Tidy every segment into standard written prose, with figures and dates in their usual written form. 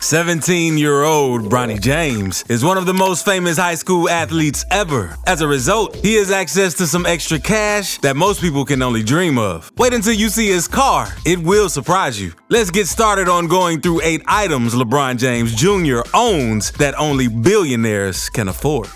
17-year-old Bronny James is one of the most famous high school athletes ever. As a result, he has access to some extra cash that most people can only dream of. Wait until you see his car. It will surprise you. Let's get started on going through 8 items LeBron James Jr. owns that only billionaires can afford.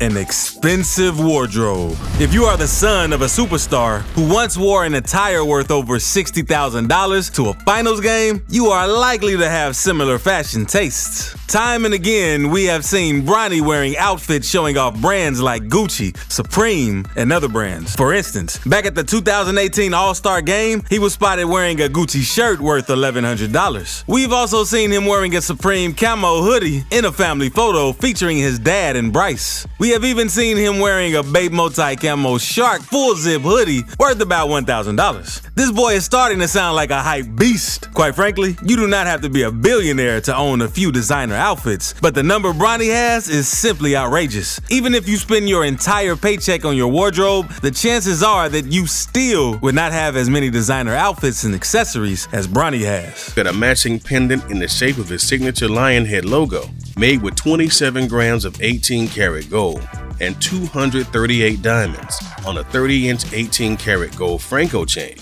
An expensive wardrobe. If you are the son of a superstar who once wore an attire worth over $60,000 to a finals game, you are likely to have similar fashion tastes. Time and again, we have seen Bronny wearing outfits showing off brands like Gucci, Supreme, and other brands. For instance, back at the 2018 All-Star Game, he was spotted wearing a Gucci shirt worth $1,100. We've also seen him wearing a Supreme camo hoodie in a family photo featuring his dad and Bryce. We have even seen him wearing a Bape multi-camo shark full-zip hoodie worth about $1,000. This boy is starting to sound like a hype beast. Quite frankly, you do not have to be a billionaire to own a few designer outfits, but the number Bronny has is simply outrageous. Even if you spend your entire paycheck on your wardrobe, the chances are that you still would not have as many designer outfits and accessories as Bronny has. Got a matching pendant in the shape of his signature lion head logo, made with 27 grams of 18-karat gold and 238 diamonds on a 30-inch 18-karat gold Franco chain.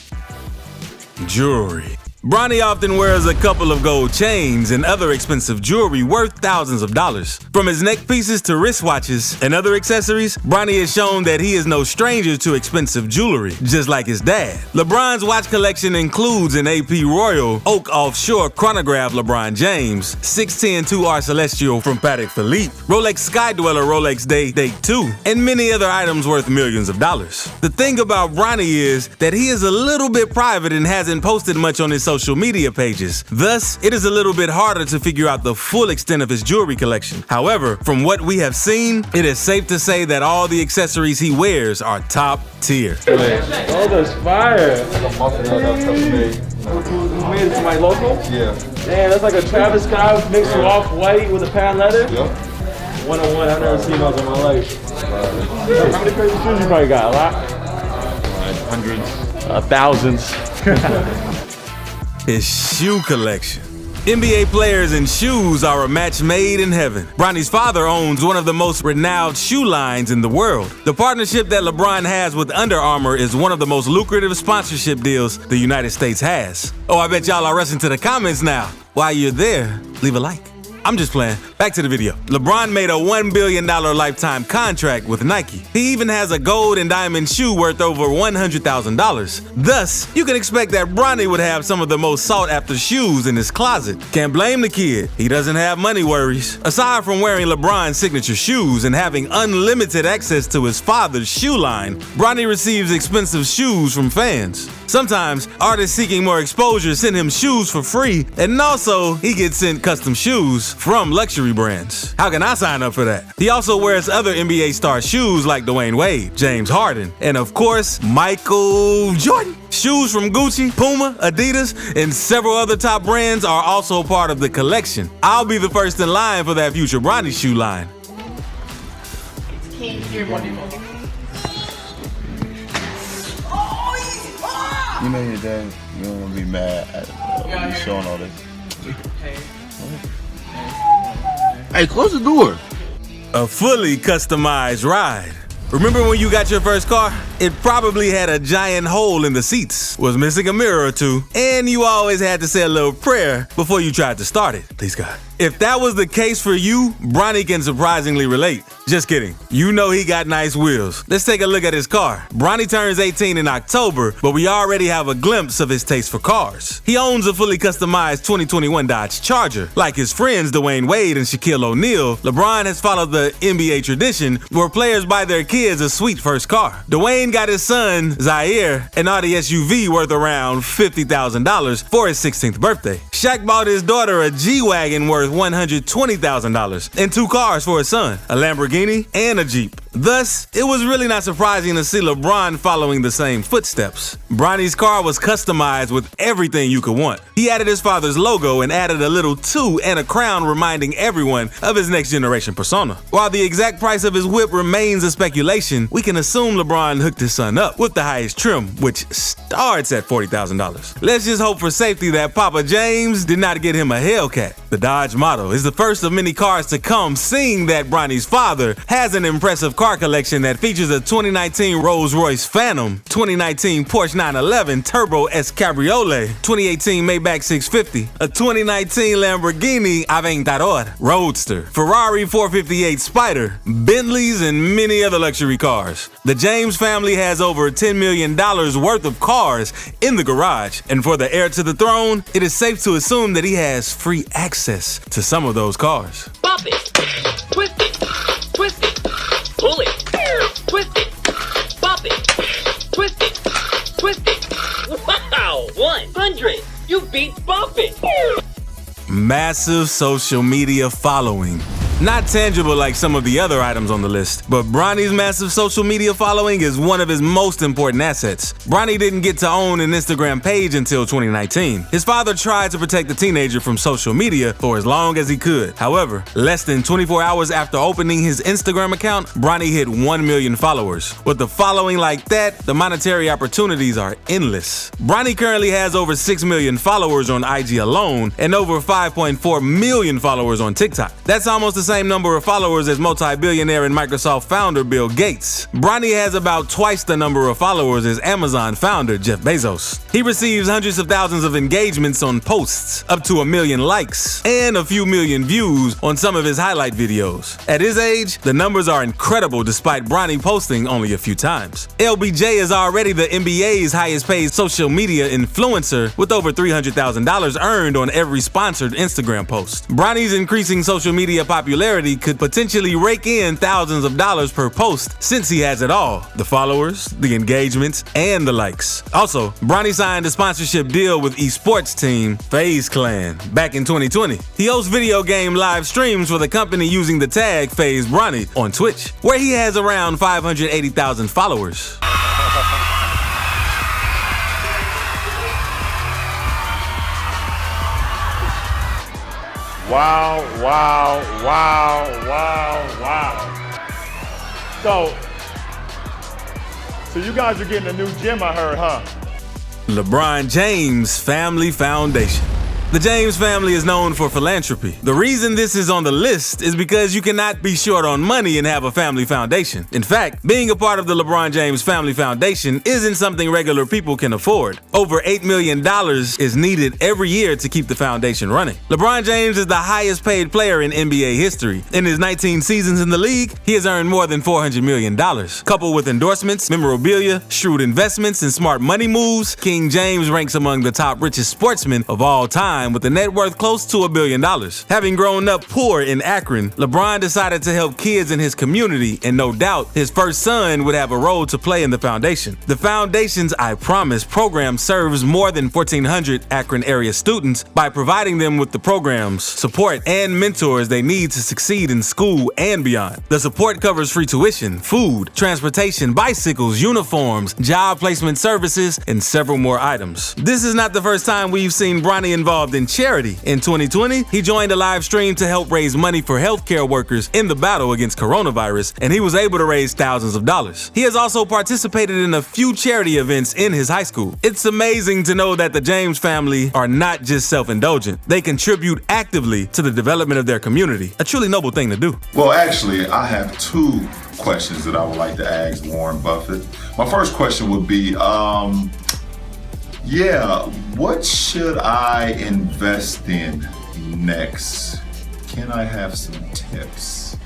Jewelry. Bronny often wears a couple of gold chains and other expensive jewelry worth thousands of dollars. From his neck pieces to wristwatches and other accessories, Bronny has shown that he is no stranger to expensive jewelry, just like his dad. LeBron's watch collection includes an AP Royal Oak Offshore chronograph LeBron James, 610-2R Celestial from Patek Philippe, Rolex Sky Dweller Rolex Day 2, and many other items worth millions of dollars. The thing about Bronny is that he is a little bit private and hasn't posted much on his social media pages. Thus, it is a little bit harder to figure out the full extent of his jewelry collection. However, from what we have seen, it is safe to say that all the accessories he wears are top tier. Oh, that's fire! Like a muffin that was made. You made it to my local? Yeah. Damn, that's like a Travis Scott mixed with off-white with a patent leather? Yep. 101, I've never seen those in my life. How many pairs of shoes you probably got? A lot? Hundreds. Thousands. His shoe collection. NBA players and shoes are a match made in heaven. Bronny's father owns one of the most renowned shoe lines in the world. The partnership that LeBron has with Under Armour is one of the most lucrative sponsorship deals the United States has. Oh, I bet y'all are rushing to the comments now. While you're there, leave a like. I'm just playing. Back to the video. LeBron made a $1 billion lifetime contract with Nike. He even has a gold and diamond shoe worth over $100,000. Thus, you can expect that Bronny would have some of the most sought-after shoes in his closet. Can't blame the kid. He doesn't have money worries. Aside from wearing LeBron's signature shoes and having unlimited access to his father's shoe line, Bronny receives expensive shoes from fans. Sometimes, artists seeking more exposure send him shoes for free, and also, he gets sent custom shoes from luxury brands. How can I sign up for that? He also wears other NBA star shoes like Dwayne Wade, James Harden, and of course, Michael Jordan. Shoes from Gucci, Puma, Adidas, and several other top brands are also part of the collection. I'll be the first in line for that future Bronny shoe line. You know your dad, you don't want to be mad at you showing all this. Hey, close the door. A fully customized ride. Remember when you got your first car? It probably had a giant hole in the seats, was missing a mirror or two, and you always had to say a little prayer before you tried to start it. Please God. If that was the case for you, Bronny can surprisingly relate. Just kidding. You know he got nice wheels. Let's take a look at his car. Bronny turns 18 in October, but we already have a glimpse of his taste for cars. He owns a fully customized 2021 Dodge Charger. Like his friends Dwayne Wade and Shaquille O'Neal, LeBron has followed the NBA tradition where players buy their kids a sweet first car. Dwayne got his son, Zaire, an Audi SUV worth around $50,000 for his 16th birthday. Shaq bought his daughter a G-Wagon worth with $120,000 and 2 cars for his son, a Lamborghini and a Jeep. Thus, it was really not surprising to see LeBron following the same footsteps. Bronny's car was customized with everything you could want. He added his father's logo and added a little 2 and a crown reminding everyone of his next generation persona. While the exact price of his whip remains a speculation, we can assume LeBron hooked his son up with the highest trim, which starts at $40,000. Let's just hope for safety that Papa James did not get him a Hellcat. The Dodge model is the first of many cars to come, seeing that Bronny's father has an impressive car collection that features a 2019 Rolls-Royce Phantom, 2019 Porsche 911 Turbo S Cabriolet, 2018 Maybach 650, a 2019 Lamborghini Aventador Roadster, Ferrari 458 Spider, Bentleys, and many other luxury cars. The James family has over $10 million worth of cars in the garage, and for the heir to the throne, it is safe to assume that he has free access to some of those cars. Bop it, twist it, twist it, pull it, twist it, bop it, twist it, twist it. Wow, 100! You beat Bop It! Massive social media following. Not tangible like some of the other items on the list, but Bronny's massive social media following is one of his most important assets. Bronny didn't get to own an Instagram page until 2019. His father tried to protect the teenager from social media for as long as he could. However, less than 24 hours after opening his Instagram account, Bronny hit 1 million followers. With a following like that, the monetary opportunities are endless. Bronny currently has over 6 million followers on IG alone and over 5.4 million followers on TikTok. That's almost the same number of followers as multi-billionaire and Microsoft founder Bill Gates. Bronny has about twice the number of followers as Amazon founder Jeff Bezos. He receives hundreds of thousands of engagements on posts, up to 1 million likes, and a few million views on some of his highlight videos. At his age, the numbers are incredible despite Bronny posting only a few times. LBJ is already the NBA's highest paid social media influencer with over $300,000 earned on every sponsored Instagram post. Bronny's increasing social media popularity could potentially rake in thousands of dollars per post since he has it all: the followers, the engagements, and the likes. Also, Bronny signed a sponsorship deal with esports team FaZe Clan back in 2020. He hosts video game live streams for the company using the tag FaZe Bronny on Twitch, where he has around 580,000 followers. Wow, wow, wow, wow, wow. So you guys are getting a new gym, I heard, huh? LeBron James Family Foundation. The James family is known for philanthropy. The reason this is on the list is because you cannot be short on money and have a family foundation. In fact, being a part of the LeBron James Family Foundation isn't something regular people can afford. Over $8 million is needed every year to keep the foundation running. LeBron James is the highest paid player in NBA history. In his 19 seasons in the league, he has earned more than $400 million. Coupled with endorsements, memorabilia, shrewd investments, and smart money moves, King James ranks among the top richest sportsmen of all time, with a net worth close to $1 billion. Having grown up poor in Akron, LeBron decided to help kids in his community, and no doubt his first son would have a role to play in the foundation. The foundation's I Promise program serves more than 1,400 Akron area students by providing them with the programs, support, and mentors they need to succeed in school and beyond. The support covers free tuition, food, transportation, bicycles, uniforms, job placement services, and several more items. This is not the first time we've seen Bronny involved in charity. In 2020, he joined a live stream to help raise money for healthcare workers in the battle against coronavirus, and he was able to raise thousands of dollars. He has also participated in a few charity events in his high school. It's amazing to know that the James family are not just self-indulgent. They contribute actively to the development of their community. A truly noble thing to do. Well, actually, I have 2 questions that I would like to ask Warren Buffett. My first question would be, what should I invest in next? Can I have some tips?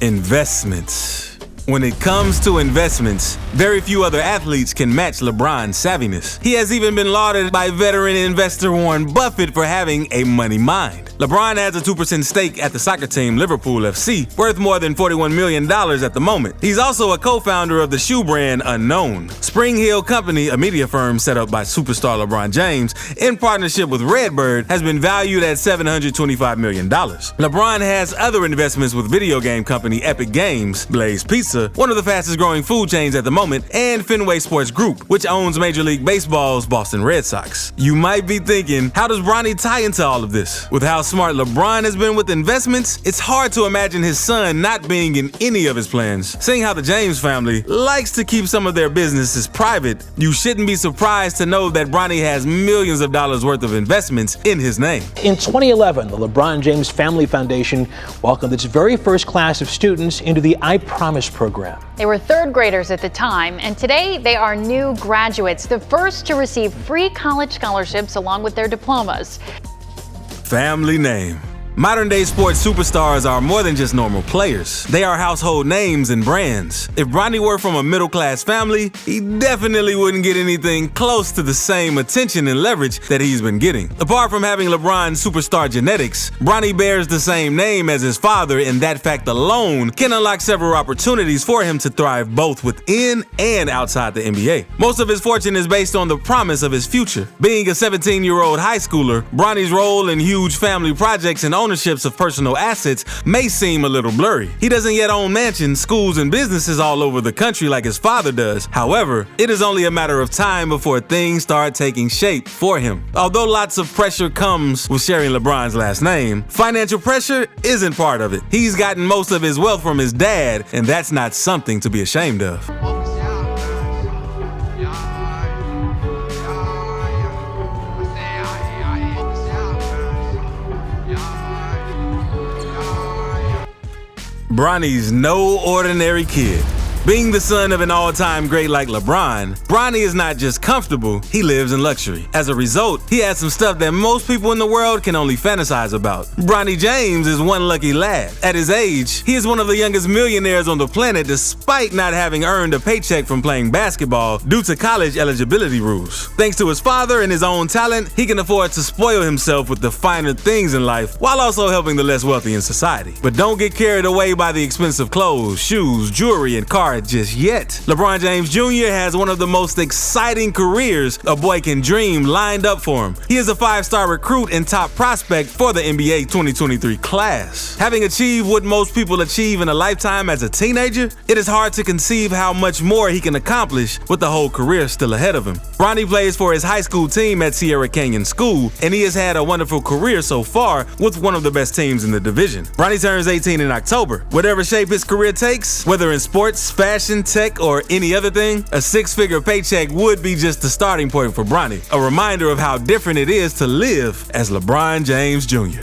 Investments. When it comes to investments, very few other athletes can match LeBron's savviness. He has even been lauded by veteran investor Warren Buffett for having a money mind. LeBron has a 2% stake at the soccer team Liverpool FC, worth more than $41 million at the moment. He's also a co-founder of the shoe brand Unknown. Spring Hill Company, a media firm set up by superstar LeBron James in partnership with Redbird, has been valued at $725 million. LeBron has other investments with video game company Epic Games, Blaze Pizza, one of the fastest growing food chains at the moment, and Fenway Sports Group, which owns Major League Baseball's Boston Red Sox. You might be thinking, how does Bronny tie into all of this? With how smart LeBron has been with investments, it's hard to imagine his son not being in any of his plans. Seeing how the James family likes to keep some of their businesses private, you shouldn't be surprised to know that Bronny has millions of dollars worth of investments in his name. In 2011, the LeBron James Family Foundation welcomed its very first class of students into the I Promise program. They were third graders at the time, and today they are new graduates, the first to receive free college scholarships along with their diplomas. Family name. Modern-day sports superstars are more than just normal players. They are household names and brands. If Bronny were from a middle-class family, he definitely wouldn't get anything close to the same attention and leverage that he's been getting. Apart from having LeBron's superstar genetics, Bronny bears the same name as his father, and that fact alone can unlock several opportunities for him to thrive both within and outside the NBA. Most of his fortune is based on the promise of his future. Being a 17-year-old high schooler, Bronny's role in huge family projects and ownerships of personal assets may seem a little blurry. He doesn't yet own mansions, schools, and businesses all over the country like his father does. However, it is only a matter of time before things start taking shape for him. Although lots of pressure comes with sharing LeBron's last name, financial pressure isn't part of it. He's gotten most of his wealth from his dad, and that's not something to be ashamed of. Bronny's no ordinary kid. Being the son of an all-time great like LeBron, Bronny is not just comfortable, he lives in luxury. As a result, he has some stuff that most people in the world can only fantasize about. Bronny James is one lucky lad. At his age, he is one of the youngest millionaires on the planet despite not having earned a paycheck from playing basketball due to college eligibility rules. Thanks to his father and his own talent, he can afford to spoil himself with the finer things in life while also helping the less wealthy in society. But don't get carried away by the expensive clothes, shoes, jewelry, and cars just yet. LeBron James Jr. has one of the most exciting careers a boy can dream lined up for him. He is a 5-star recruit and top prospect for the NBA 2023 class. Having achieved what most people achieve in a lifetime as a teenager, it is hard to conceive how much more he can accomplish with the whole career still ahead of him. Bronny plays for his high school team at Sierra Canyon School, and he has had a wonderful career so far with one of the best teams in the division. Bronny turns 18 in October. Whatever shape his career takes, whether in sports, fashion, tech, or any other thing, a 6-figure paycheck would be just the starting point for Bronny. A reminder of how different it is to live as LeBron James Jr.